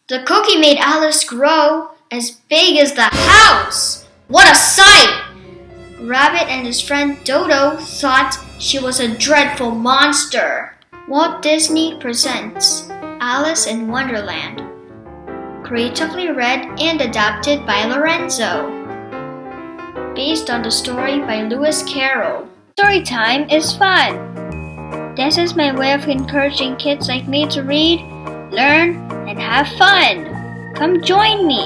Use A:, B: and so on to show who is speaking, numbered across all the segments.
A: The cookie made Alice grow as big as the house. What a sight! Rabbit and his friend Dodo thought she was a dreadful monster. Walt Disney presents Alice in Wonderland. Creatively read and adapted by Lorenzo. Based on the story by Lewis Carroll. Storytime is fun. This is my way of encouraging kids like me to read, learn, and have fun. Come join me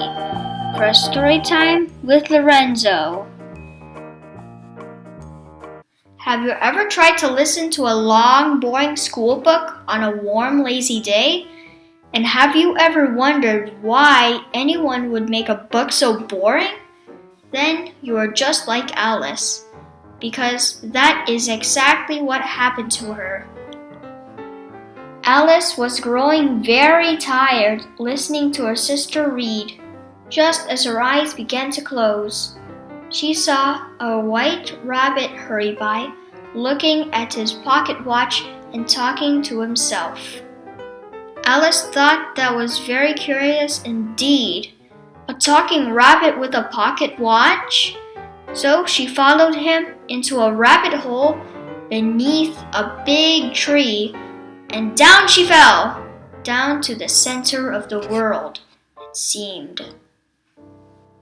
A: for a story time with Lorenzo. Have you ever tried to listen to a long, boring school book on a warm, lazy day? And have you ever wondered why anyone would make a book so boring? Then you are just like Alice, because that is exactly what happened to her. Alice was growing very tired listening to her sister read. Just as her eyes began to close, she saw a white rabbit hurry by, looking at his pocket watch and talking to himself. Alice thought that was very curious indeed. A talking rabbit with a pocket watch? So she followed him into a rabbit hole beneath a big tree, and down she fell, down to the center of the world, it seemed.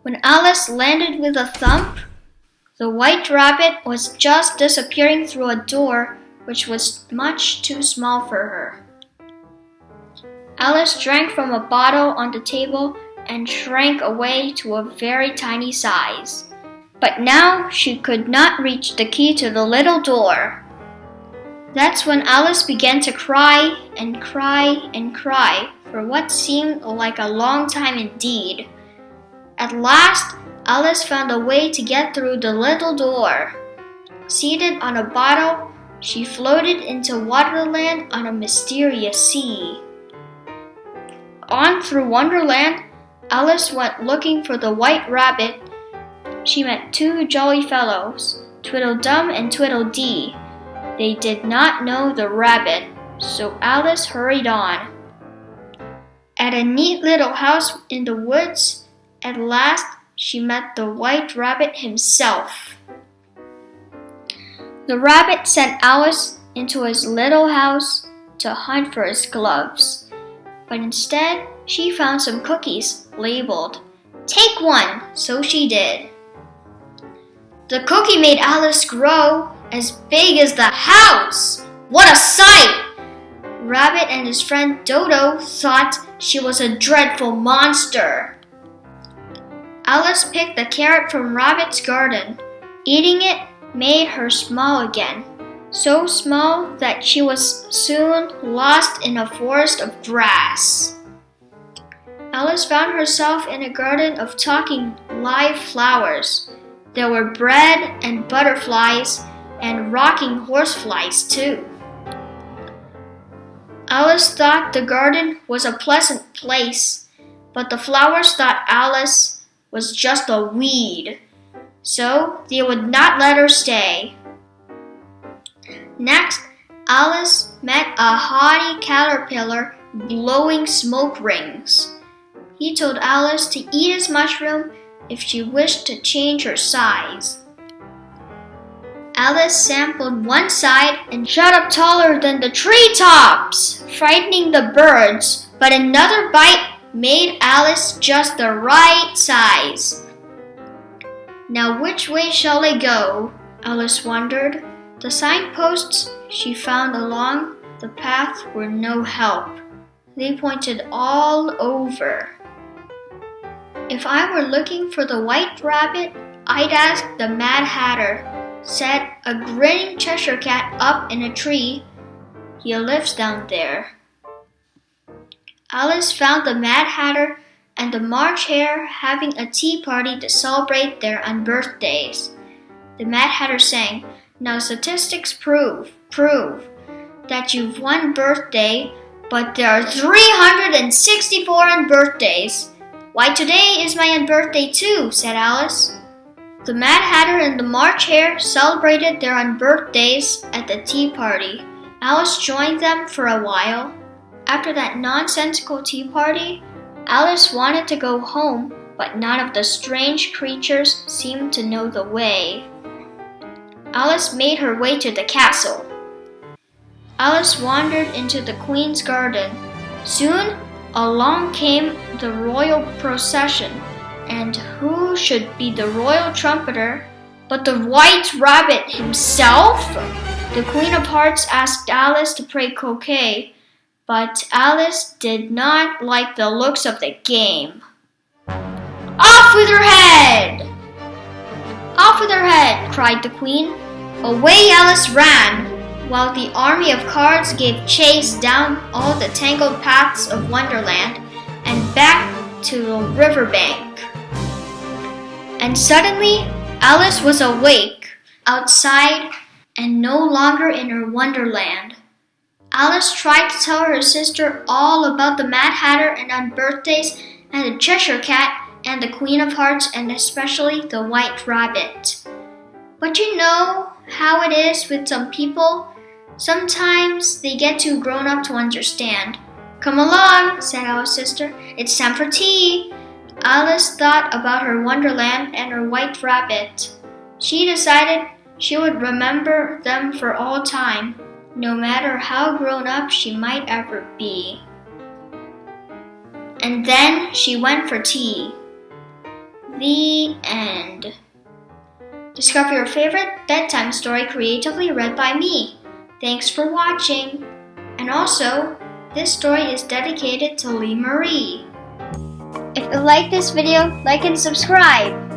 A: When Alice landed with a thump, the white rabbit was just disappearing through a door which was much too small for her. Alice drank from a bottle on the table and shrank away to a very tiny size. But now she could not reach the key to the little door. That's when Alice began to cry and cry and cry for what seemed like a long time indeed. At last, Alice found a way to get through the little door. Seated on a bottle, she floated into Wonderland on a mysterious sea. On through Wonderland, Alice went looking for the white rabbit. She met two jolly fellows, Tweedledum and Tweedledee. They did not know the rabbit, so Alice hurried on. At a neat little house in the woods, at last she met the white rabbit himself. The rabbit sent Alice into his little house to hunt for his gloves. But instead, she found some cookies labeled, "Take one," so she did. The cookie made Alice grow as big as the house. What a sight! Rabbit and his friend Dodo thought she was a dreadful monster. Alice picked a carrot from Rabbit's garden. Eating it made her small again, so small that she was soon lost in a forest of grass. Alice found herself in a garden of talking live flowers. There were bread and butterflies and rocking horseflies too. Alice thought the garden was a pleasant place, but the flowers thought Alice was just a weed, so they would not let her stay. Next, Alice met a haughty caterpillar blowing smoke rings. He told Alice to eat his mushroom if she wished to change her size. Alice sampled one side and shot up taller than the treetops, frightening the birds, but another bite made Alice just the right size. Now which way shall I go? Alice wondered. The signposts she found along the path were no help. They pointed all over. If I were looking for the white rabbit, I'd ask the Mad Hatter, said a grinning Cheshire cat up in a tree. He lives down there. Alice found the Mad Hatter and the March Hare having a tea party to celebrate their unbirthdays. The Mad Hatter sang, "Now statistics prove that you've one birthday, but there are 364 unbirthdays. Why, today is my unbirthday too," said Alice. The Mad Hatter and the March Hare celebrated their unbirthdays at the tea party. Alice joined them for a while. After that nonsensical tea party, Alice wanted to go home, but none of the strange creatures seemed to know the way. Alice made her way to the castle. Alice wandered into the Queen's garden. Soon, along came the royal procession, and who should be the royal trumpeter but the White Rabbit himself? The Queen of Hearts asked Alice to play croquet, but Alice did not like the looks of the game. "Off with her head! Off with her head!" cried the Queen. Away Alice ran, while the army of cards gave chase down all the tangled paths of Wonderland and back to the riverbank. And suddenly, Alice was awake, outside, and no longer in her Wonderland. Alice tried to tell her sister all about the Mad Hatter and on birthdays and the Cheshire Cat and the Queen of Hearts and especially the White Rabbit. But you know how it is with some people? Sometimes they get too grown up to understand. "Come along," said Alice's sister. "It's time for tea." Alice thought about her Wonderland and her White Rabbit. She decided she would remember them for all time, no matter how grown up she might ever be. And then she went for tea. The end. Discover your favorite bedtime story creatively read by me. Thanks for watching. And also, this story is dedicated to Lee Marie. If you like this video, like and subscribe.